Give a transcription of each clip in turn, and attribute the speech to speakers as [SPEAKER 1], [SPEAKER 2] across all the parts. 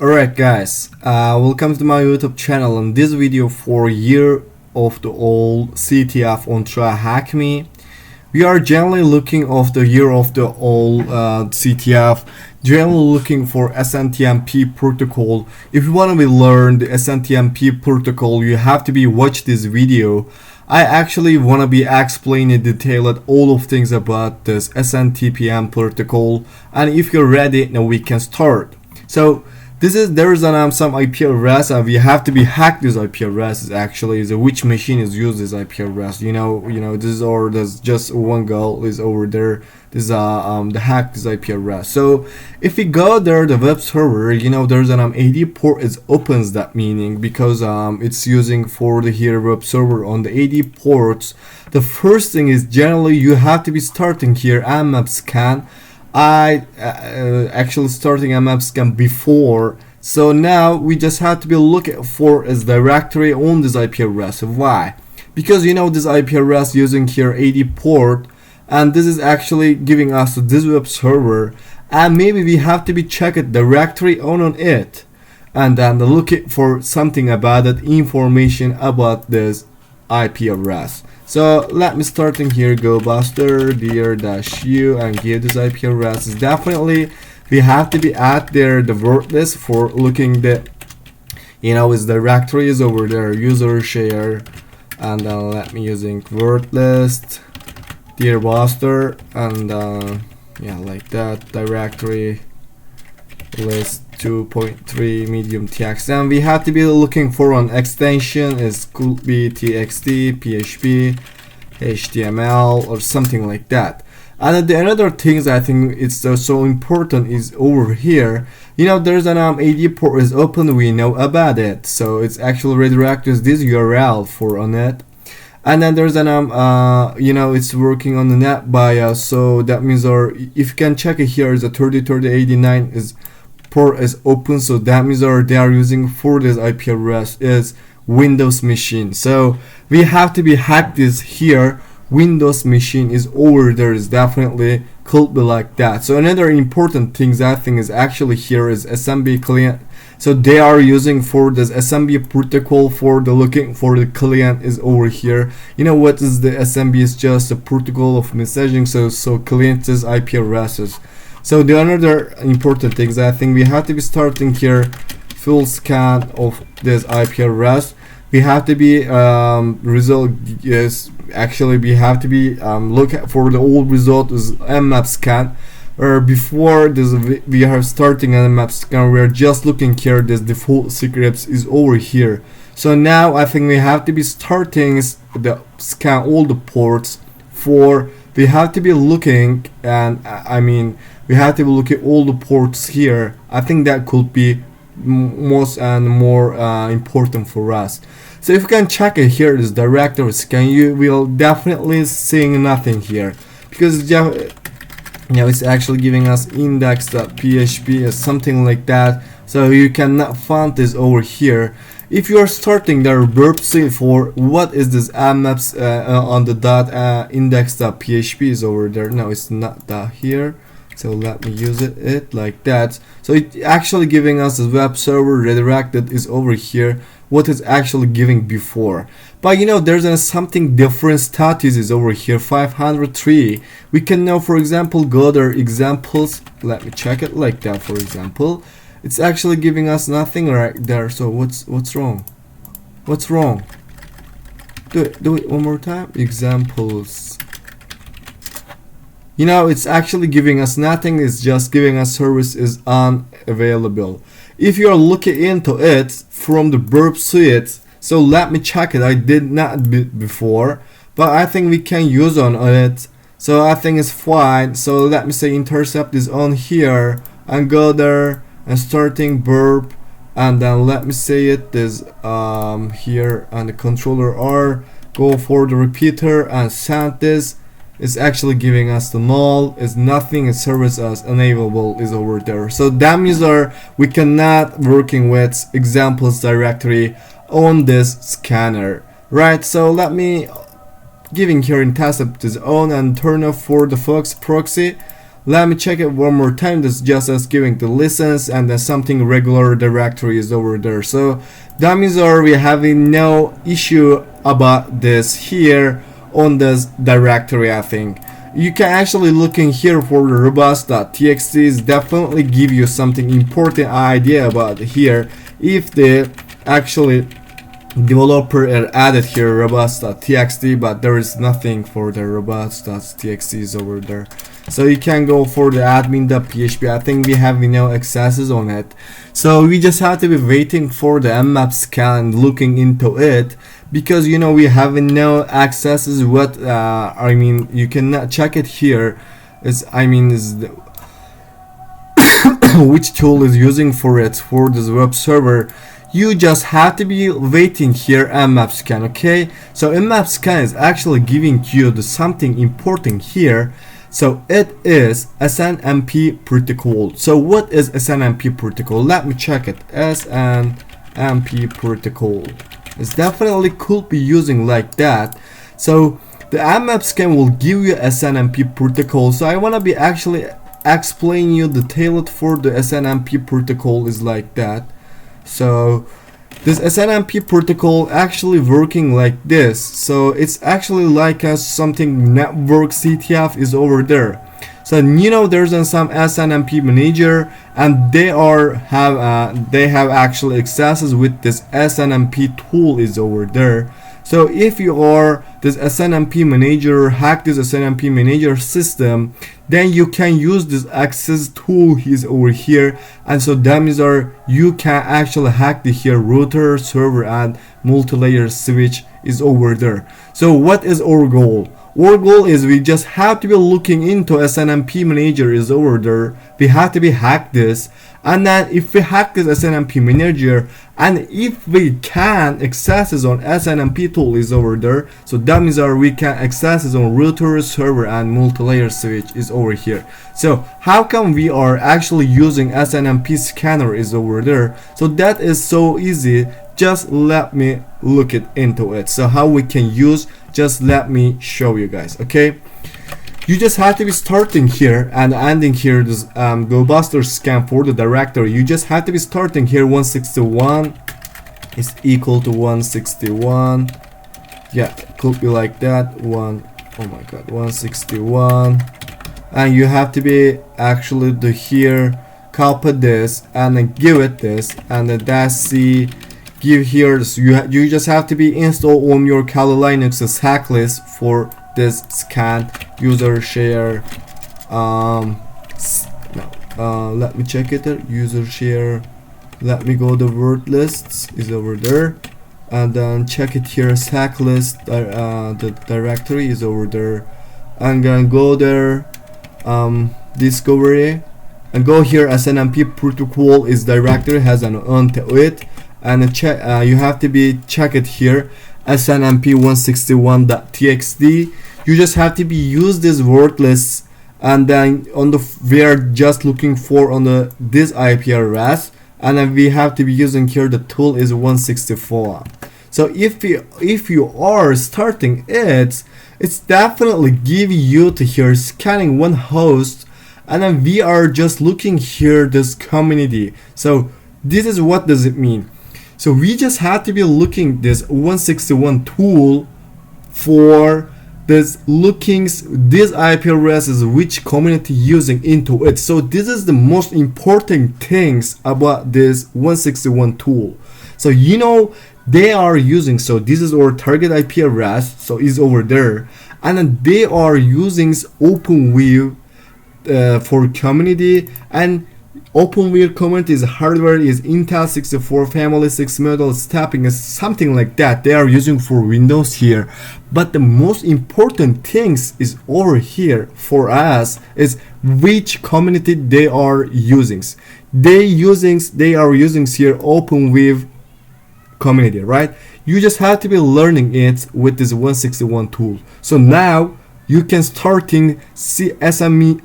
[SPEAKER 1] Alright guys, welcome to my YouTube channel. In this video for year of the old CTF on TryHackMe, we are generally looking of the year of the old CTF, generally looking for SNMP Protocol. If you want to learn the SNMP Protocol, you have to watch this video. I actually want to be explaining detailed all of things about this SNMP Protocol, and if you're ready, now we can start. So there is some IP address, and we have to hack this IP address. Actually, is which machine is used this IP address. There's just one goal is over there. This the hack this IP address. So if we go there, the web server, there's an 80 port is opens, that meaning because it's using for the here web server on the 80 ports. The first thing is generally you have to be starting here mmap scan. I actually starting mmap scan before, so now we just have to be looking for is directory on this IP address. Why? Because this IP address using here 80 port, and this is actually giving us this web server, and maybe we have to be check it directory on it, and then look it for something about it, information about this IP address. So let me starting here, go buster dir-u and give this IP address. Is definitely we have to be at there the word list for looking the its directory is over there, user share, and then let me using word list dir buster, and yeah, like that, directory list 2.3 medium text, and we have to be looking for an extension is could be txt, php, html, or something like that. And the another things I think it's so important is over here, there's an 80 port is open, we know about it, so it's actually redirects this URL for on it. And then there's an it's working on the net bias, so that means if you can check it here is a 303089 is port is open, so that means they are using for this IP address is Windows machine. So we have to be hack this here. Windows machine is over there, is definitely could be like that. So another important things I think is actually here is SNMP client. So they are using for this SNMP protocol for the looking for the client is over here. What is the SNMP is just a protocol of messaging, so client is IP addresses. So the another important things I think we have to be starting here full scan of this IP address. We have to be result, yes, actually we have to be look at for the old result is mmap scan, or before this we are starting an mmap scan, we are just looking here this default scripts is over here. So now I think we have to be starting the scan all the ports for we have to be looking, and we have to look at all the ports here. I think that could be most and more important for us. So if you can check it here, this directory scan, you will definitely seeing nothing here, because it's actually giving us index.php or something like that. So you cannot find this over here. If you are starting the verb for what is this mmaps on the index.php is over there. No, it's not that here. So let me use it like that. So it actually giving us a web server redirected is over here, what is actually giving before. But there's something different status is over here 503. We can now, for example, go there examples. Let me check it like that. For example, it's actually giving us nothing right there. So what's wrong? What's wrong? Do it one more time. Examples. It's actually giving us nothing. It's just giving us service is unavailable. If you are looking into it from the burp suite, so let me check it. I did not before, but I think we can use on it. So I think it's fine. So let me say intercept is on here and go there and starting burp, and then let me say it is here and the controller R, go for the repeater and send this. It's actually giving us the null, is nothing, is service as enableable is over there. So that means we cannot working with examples directory on this scanner, right? So let me giving here in test up this on and turn off for the Fox proxy. let me check it one more time. This is just us giving the license, and then something regular directory is over there. So that means we're having no issue about this here on this directory. I think you can actually look in here for the robust.txt is definitely give you something important idea about here if the actually developer added here robust.txt, but there is nothing for the robust.txt is over there. So you can go for the admin.php. I think we have no accesses on it, so we just have to be waiting for the mmap scan and looking into it, because you know we have no accesses. What I mean, you cannot check it here. Is the which tool is using for it for this web server. You just have to be waiting here mmap scan. Okay, so mmap scan is actually giving you the something important here. So it is SNMP Protocol. So what is SNMP Protocol? Let me check it. SNMP Protocol. It's definitely could be using like that. So the mmap scan will give you SNMP Protocol. So I want to be actually explain you the tailored for the SNMP Protocol is like that. So this SNMP protocol actually working like this. So it's actually like something network CTF is over there. So you know there's some SNMP manager, and they have actually accesses with this SNMP tool is over there. So if you are this SNMP manager, hack this SNMP manager system, then you can use this access tool is over here, and so that means you can actually hack the here router, server, and multi-layer switch is over there. So what is our goal? Our goal is we just have to be looking into SNMP manager is over there. We have to be hack this, and then if we hack this SNMP manager, and if we can access it on SNMP tool is over there, so that means we can access it on router, server, and multi-layer switch is over here. So how come we are actually using SNMP scanner is over there? So that is so easy. Just let me look it into it. So how we can use, just let me show you guys. Okay, you just have to be starting here and ending here this GoBuster scan for the directory. You just have to be starting here 161 is equal to 161. Yeah, it could be like that. Oh my god, 161, and you have to be actually the here copy this and then give it this, and then dash C give here this. You just have to be installed on your Kali Linux hack list for this scan user share. Let me check it. User share. Let me go the word lists is over there, and then check it here. Hack list. The directory is over there. I'm gonna go there. Discovery, and go here. SNMP protocol is directory has an onto it, and check. You have to be check it here. SNMP 161.txt. You just have to be use this word lists, and then on the we are just looking for on the this IP address, and then we have to be using here the tool is 164. So if you are starting it's definitely giving you to here scanning one host, and then we are just looking here this community. So this is what does it mean. So we just have to be looking this 161 tool for this lookings this IP address is which community using into it. So this is the most important things about this 161 tool. So you know they are using, so this is our target IP address, so is over there, and then they are using OpenWheel for community, and OpenWheel community is hardware is Intel 64 family 6 model stepping is something like that they are using for Windows here. But the most important things is over here for us is which community they are using. They are using here OpenWheel community, right? You just have to be learning it with this 161 tool. So now you can starting SMP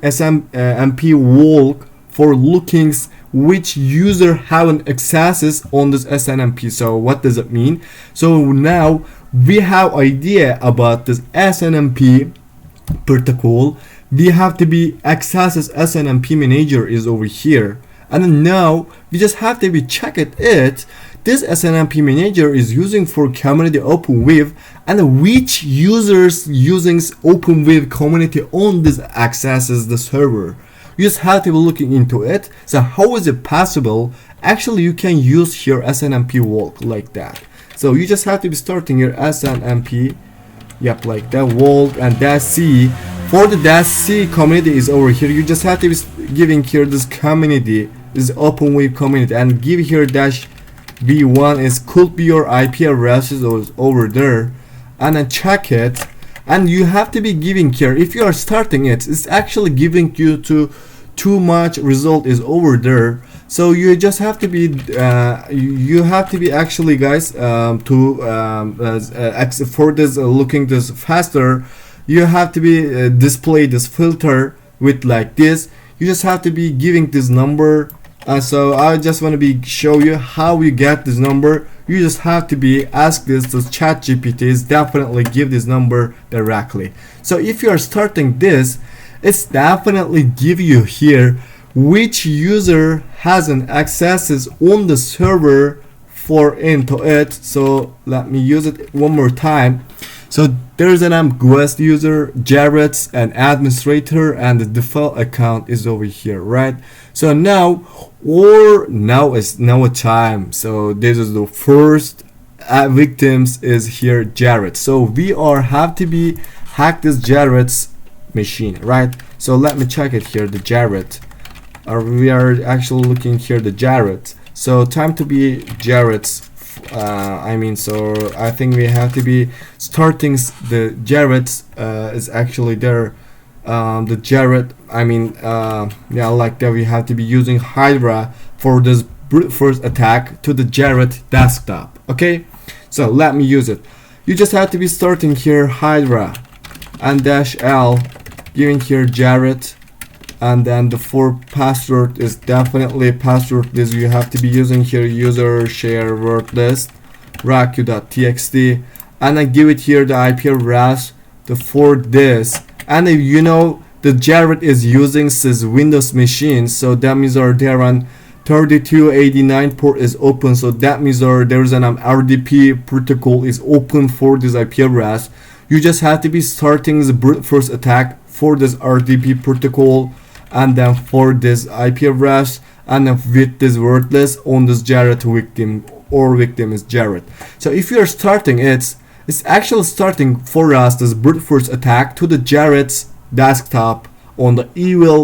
[SPEAKER 1] walk for lookings which user have an accesses on this SNMP. So what does it mean? So now we have idea about this SNMP protocol. we have to be accesses SNMP manager is over here, and then now we just have to be check it. This SNMP manager is using for community OpenWave, and which users using OpenWave community on this accesses the server. You just have to be looking into it. So how is it possible? Actually, you can use here SNMP walk like that. So you just have to be starting your SNMP, yep, like that walk, and dash C. For the dash C community is over here. You just have to be giving here this community, this OpenWave community, and give here dash V1 is could be your IP addresses over there, and then check it. And you have to be giving here, if you are starting it, it's actually giving you to too much result is over there. So you just have to be you have to be actually, guys, for this looking this faster, you have to be display this filter with like this. You just have to be giving this number. So I just want to be show you how you get this number. You just have to be ask this chat GPTs definitely give this number directly. So if you are starting this, it's definitely give you here which user has an accesses on the server for into it. So let me use it one more time. So there's an guest user, Jarrett's an administrator, and the default account is over here, right? So now is now a time. So this is the first victims is here Jarrett. So we are have to be hack this Jarrett's machine, right? So let me check it here, the Jarrett. We are actually looking here the Jarrett. So time to be Jarrett's. So I think we have to be starting the Jarrett's is actually there. The Jarrett, yeah, like that we have to be using Hydra for this brute force attack to the Jarrett desktop. Okay, so let me use it. You just have to be starting here Hydra and dash L, giving here Jarrett, and then the for password is definitely password this you have to be using here user share word list raku.txt, and then give it here the IP address the for this. And if you know the Jarrett is using this Windows machine, so that means there on 3289 port is open, so that means there's an RDP protocol is open for this IP address. You just have to be starting the brute force attack for this RDP protocol, and then for this IP address, and then with this wordless on this Jarrett victim, or victim is Jarrett. So if you are starting it's actually starting for us this brute force attack to the Jarrett's desktop on the evil-win-rm.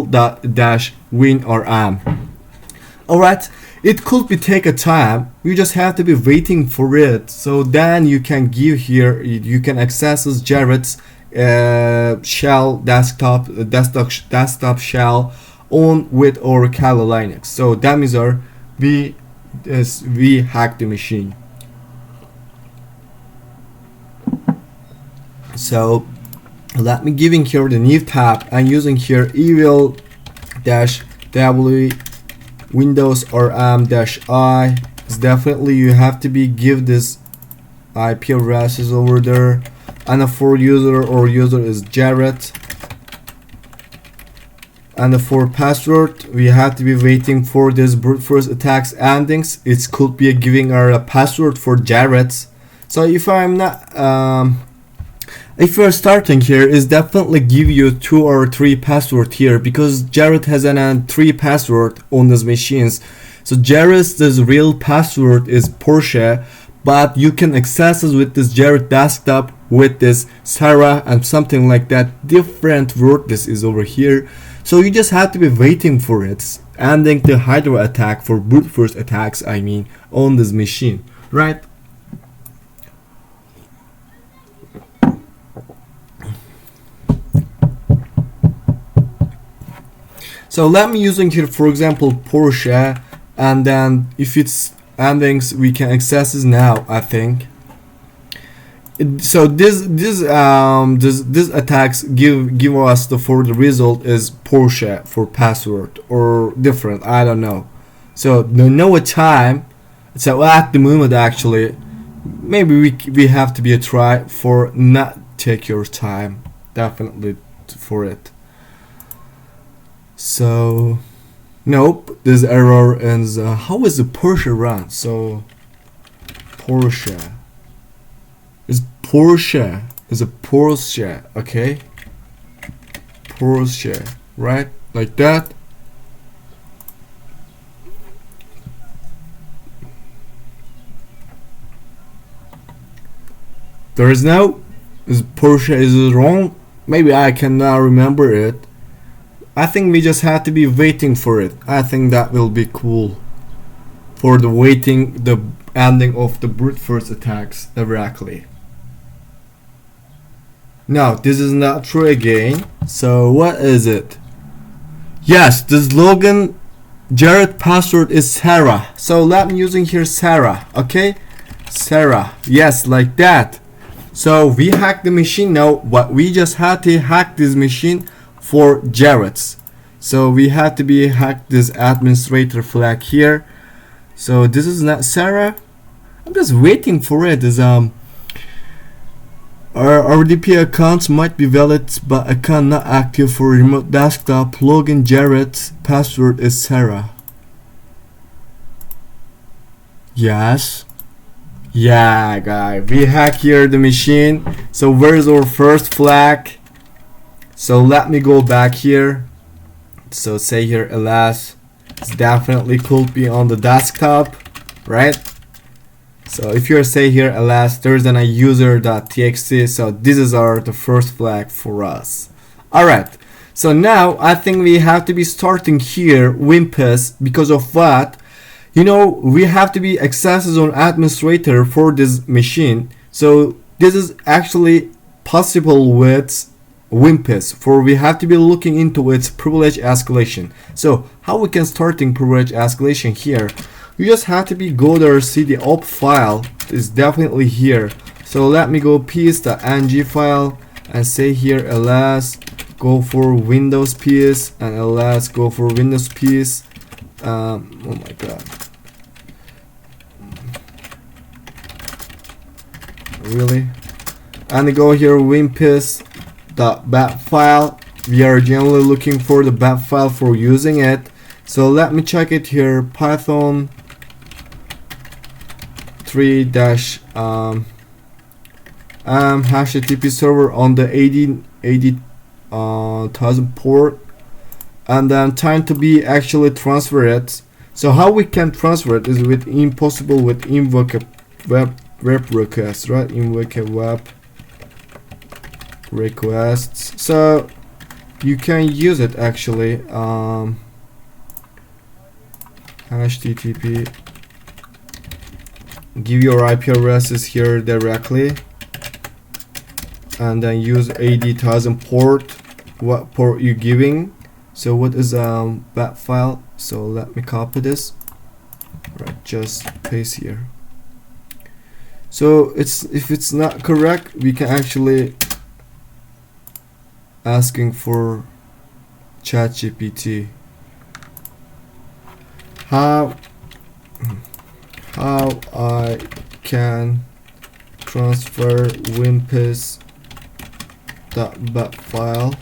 [SPEAKER 1] Alright, it could be take a time. You just have to be waiting for it. So then you can give here, you can access this Jarrett's shell desktop shell on with or Kali Linux. So that means we hack the machine. So let me giving here the new tab and using here evil-w windows rm-i is definitely you have to be give this IP addresses over there, and the for user or user is Jarrett, and the for password we have to be waiting for this brute force attacks endings. It could be giving our password for Jarrett's. So if I'm not if you're starting here, is definitely give you 2 or 3 password here, because Jarrett has an 3 password on these machines. So Jarrett's real password is Porsche, but you can access it with this Jarrett desktop with this Sarah and something like that. Different word this is over here. So you just have to be waiting for it, ending the Hydra attack for brute force attacks on this machine, right? So let me using here for example Porsche, and then if it's endings we can access this now. I think so this attacks give us the for the result is Porsche for password or different, I don't know. So no time. So at the moment actually maybe we have to be a try for not take your time definitely for it. So nope, this error ends. How is the Porsche run? So Porsche is Porsche is a Porsche, okay? Porsche, right? Like that. There is no is Porsche is wrong. Maybe I cannot remember it. I think we just have to be waiting for it. I think that will be cool. For the waiting, the ending of the brute force attacks directly. No, this is not true again. So what is it? Yes, the slogan Jared password is Sarah. So let me using here Sarah, okay? Sarah, yes, like that. So we hacked the machine now, but we just had to hack this machine for Jared's. So we had to be hack this administrator flag here. So this is not Sarah. I'm just waiting for it. Is our RDP accounts might be valid, but account not active for remote desktop. Login Jared's password is Sarah. Yes. Yeah, guy, we hack here the machine. So where's our first flag? So let me go back here. So say here alas, it's definitely could be on the desktop, right? So if you say here alas, there's an user.txt. So this is the first flag for us. Alright, so now I think we have to be starting here Wimpus. Because of what? You know, we have to be accesses on administrator for this machine. So this is actually possible with Wimpus, for we have to be looking into its privilege escalation. So how we can starting privilege escalation here? You just have to be go there, see the op file is definitely here. So let me go ps.ng file and say here ls go for Windows ps and ls go for Windows ps. Oh my god. Really? And go here wimpus.bat file. We are generally looking for the bat file for using it. So let me check it here. Python 3 HTTP server on the 80,000 port, and then time to be actually transfer it. So how we can transfer it is with impossible with invoke a web request, right? Invoke a web requests. So you can use it actually. HTTP, give your IP addresses here directly, and then use 80,000 port. What port you giving? So what is that file? So let me copy this. Right, just paste here. So if it's not correct, we can actually asking for ChatGPT. How I can transfer wimpus.bat file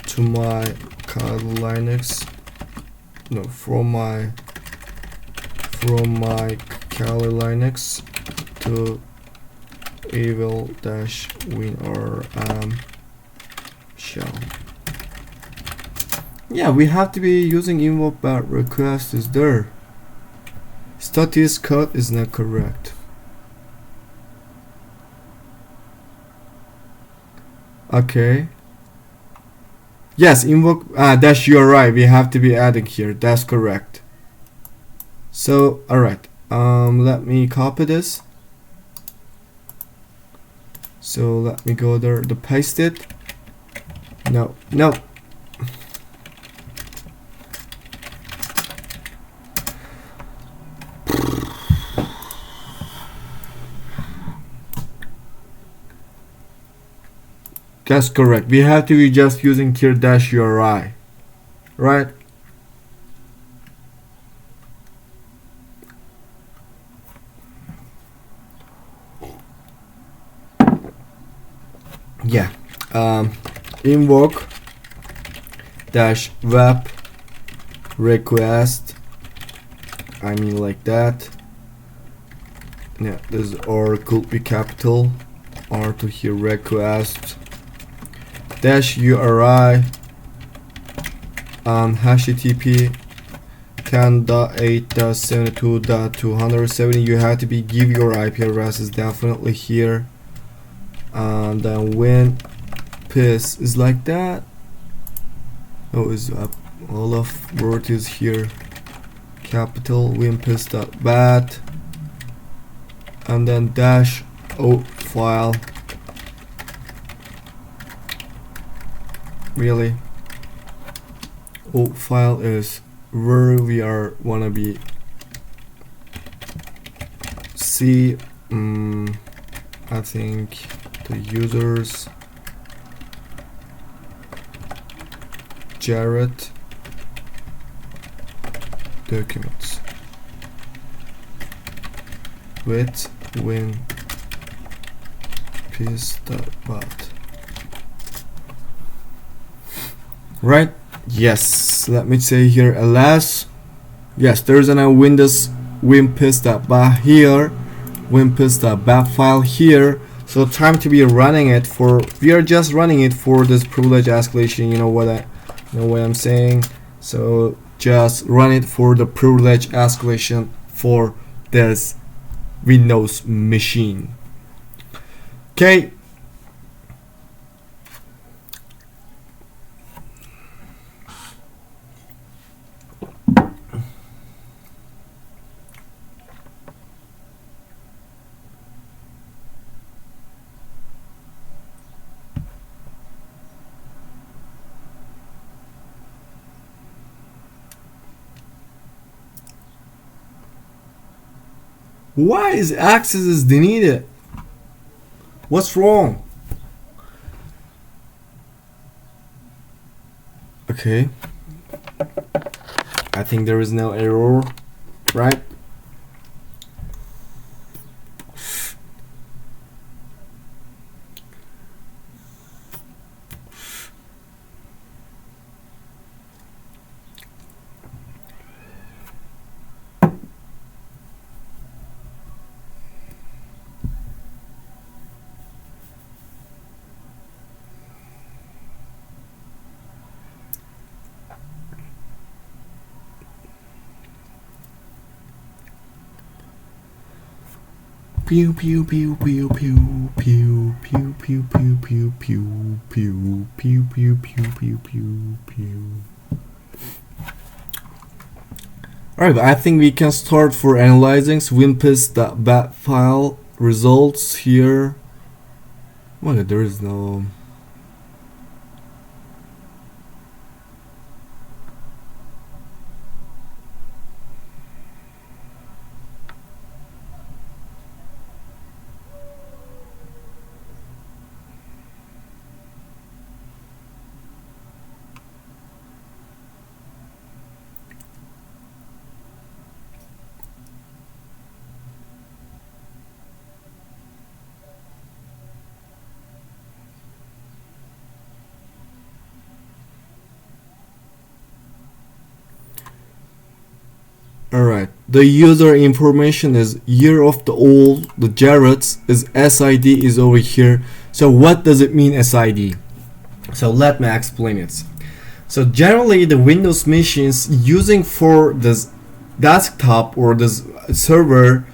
[SPEAKER 1] to my Kali Linux, no, from my Kali Linux to evil-winrm shell. Yeah, we have to be using invoke bat request is there. Status code is not correct. Okay. Yes, invoke dash URI we have to be adding here. That's correct. So alright. Let me copy this. So let me go there to paste it. No. That's correct. We have to be just using here dash URI, right? Yeah. invoke dash web request, I mean like that. Yeah, this R could be capital, R to here request dash URI and http 10.8.72.270. You have to give your IP address is definitely here, and then when piss is like that. Oh, is all of word is here capital winpiss.bat and then dash o file. Really, o file is where we are wanna be. See, I think the users Jared documents with win piss.bat. Right? Yes. Let me say here ls. Yes, there's a Windows winpiss.bat here, winpiss.bat file here. So time to be running it for. We are just running it for this privilege escalation. You know what I'm saying? So just run it for the privilege escalation for this Windows machine. Okay. Why is access is deleted? What's wrong? Okay. I think there is no error, right? Pew pew pew pew pew pew pew pew pew pew pew pew pew pew pew pew pew pew. Alright, I think we can start for analyzing winpiss.bat file results here. Oh my god, there is no. Alright, the user information is year of the old, the Jarrett's is SID is over here. So what does it mean SID? So let me explain it. So generally the Windows machines using for this desktop or this server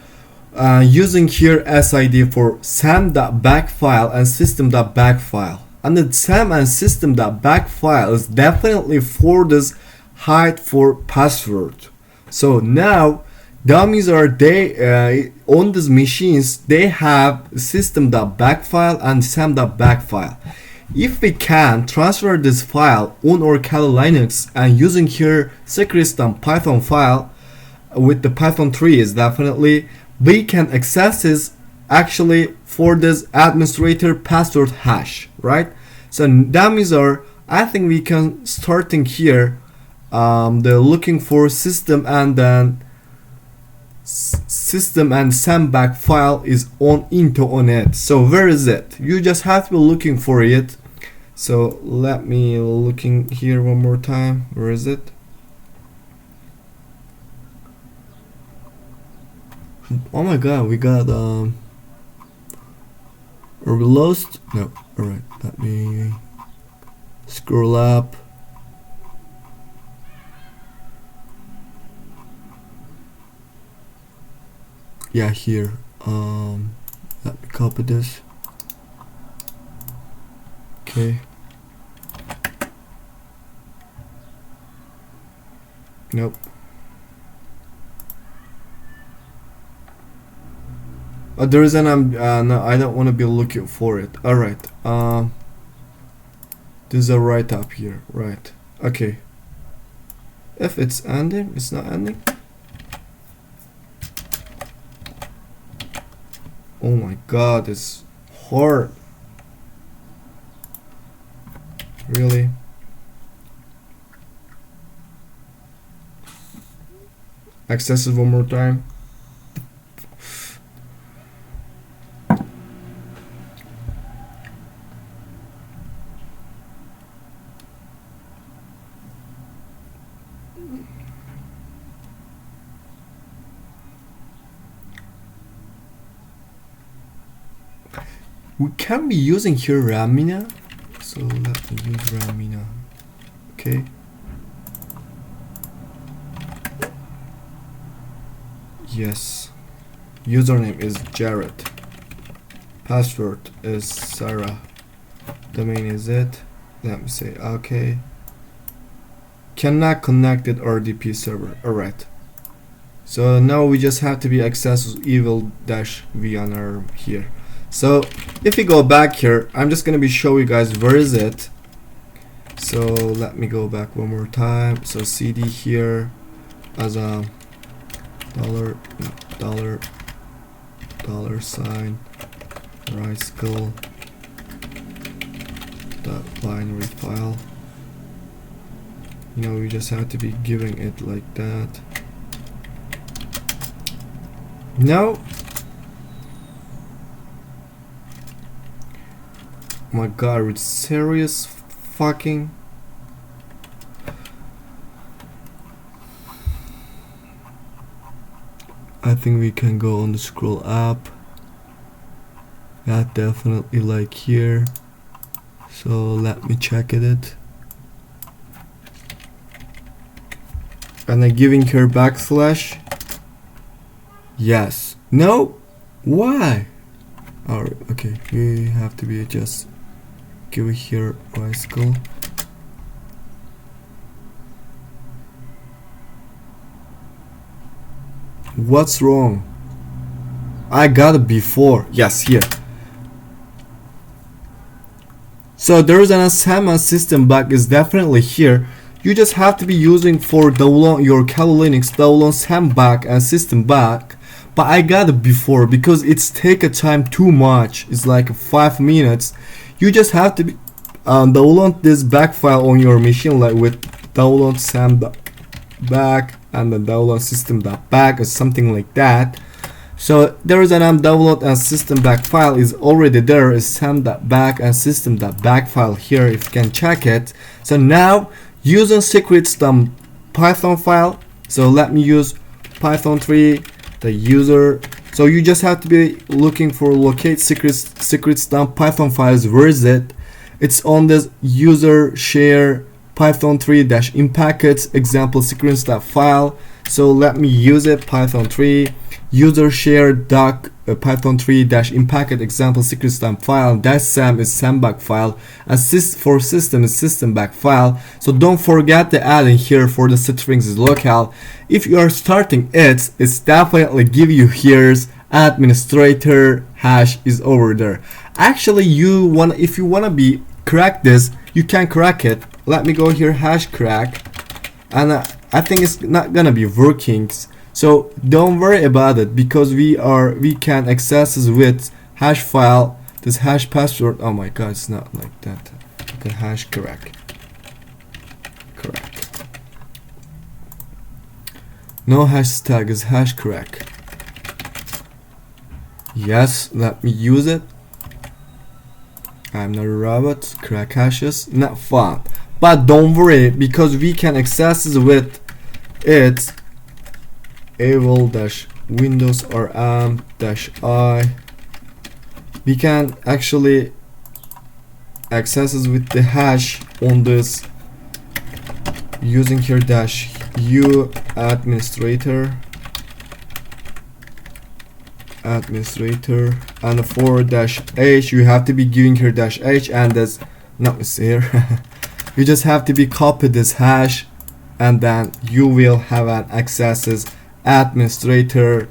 [SPEAKER 1] using here SID for sam.back file and system.back file. And the sam and system.back file is definitely for this hide for password. So now dummies are they on these machines they have system.back file and sam.back file. If we can transfer this file on our Kali Linux and using here secrets.python file with the Python 3 is definitely we can access this actually for this administrator password hash, right? So dummies are I think we can starting here. They're looking for system and then system and sam.back file is on into on it. So where is it? You just have to be looking for it. So let me looking here one more time. Where is it? Oh my god, we got are we lost? No. Alright, let me scroll up. Yeah, here. Let me copy this. Okay. Nope. There is an no, I don't want to be looking for it. All right. This is a right up here. Right. Okay. If it's ending, it's not ending. Oh my god, it's hard. Really? Access it one more time. We can be using here Ramina, so let me use Ramina. Okay. Yes. Username is Jared. Password is Sarah. Domain is it. Let me say okay. Cannot connected RDP server. Alright. So now we just have to be access evil-v on our here. So if we go back here, I'm just gonna be show you guys where is it. So let me go back one more time. So CD here as a dollar sign right skill dot binary file. You know, we just have to be giving it like that. No. Oh my god, it's serious fucking. I think we can go on the scroll up. Yeah, definitely like here. So let me check it. And I'm giving her backslash. Yes. No. Why? Alright. Okay. We have to be just give it here bicycle. What's wrong? I got it before. Yes, here. So there is an assignment system bug is definitely here. You just have to be using for download your Kali Linux download SAM bug and system bug. But I got it before because it's take a time too much. It's like 5 minutes. You just have to be download this back file on your machine, like with download SAM back and the download system back or something like that. So there is an download and system back file is already there. Is SAM.back and system.back file here if you can check it. So now using secrets Python file. So let me use Python 3 the user. So you just have to be looking for locate secrets Python files. Where is it? It's on this user share Python 3 dash impackets example secrets file. So let me use it. Python 3 user share doc Python 3 dash impacket example secrets file. Dash SAM is SAMBAC file. Assist for system is systemback file. So don't forget to add in here for the strings is local. If you are starting it's definitely give you here's administrator hash is over there. Actually, if you wanna be crack this, you can crack it. Let me go here hash crack, and I think it's not gonna be working. So don't worry about it because we can access this with hash file, this hash password. Oh my god, it's not like that. Okay, hash crack. No hashtag is hash crack. Yes, let me use it. I'm not a robot. Crack hashes, not fun. But don't worry, because we can access it with it. Able-windows rm-i. We can actually access it with the hash on this using here -u administrator and for -h you have to be giving here -h, and this no, it's here. You just have to be copy this hash, and then you will have an accesses administrator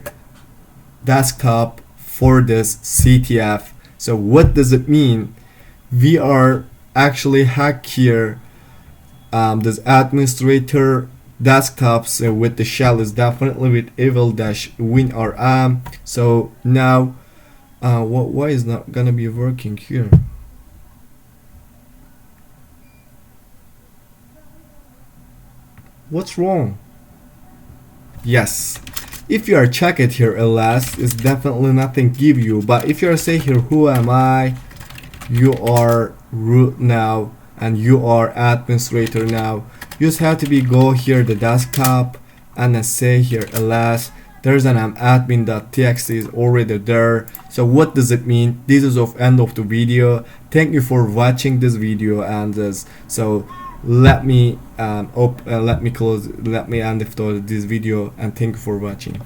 [SPEAKER 1] desktop for this CTF. So what does it mean? We are actually hack here this administrator desktops with the shell is definitely with evil-win-rm. So now why is not gonna be working here? What's wrong? Yes, if you are check it here ls, it's definitely nothing give you. But if you are say here who am I, you are root now and you are administrator now, you just have to be go here the desktop and then say here ls, there's an admin.txt is already there. So what does it mean? This is of end of the video. Thank you for watching this video, and so let me end of this video, and thank you for watching.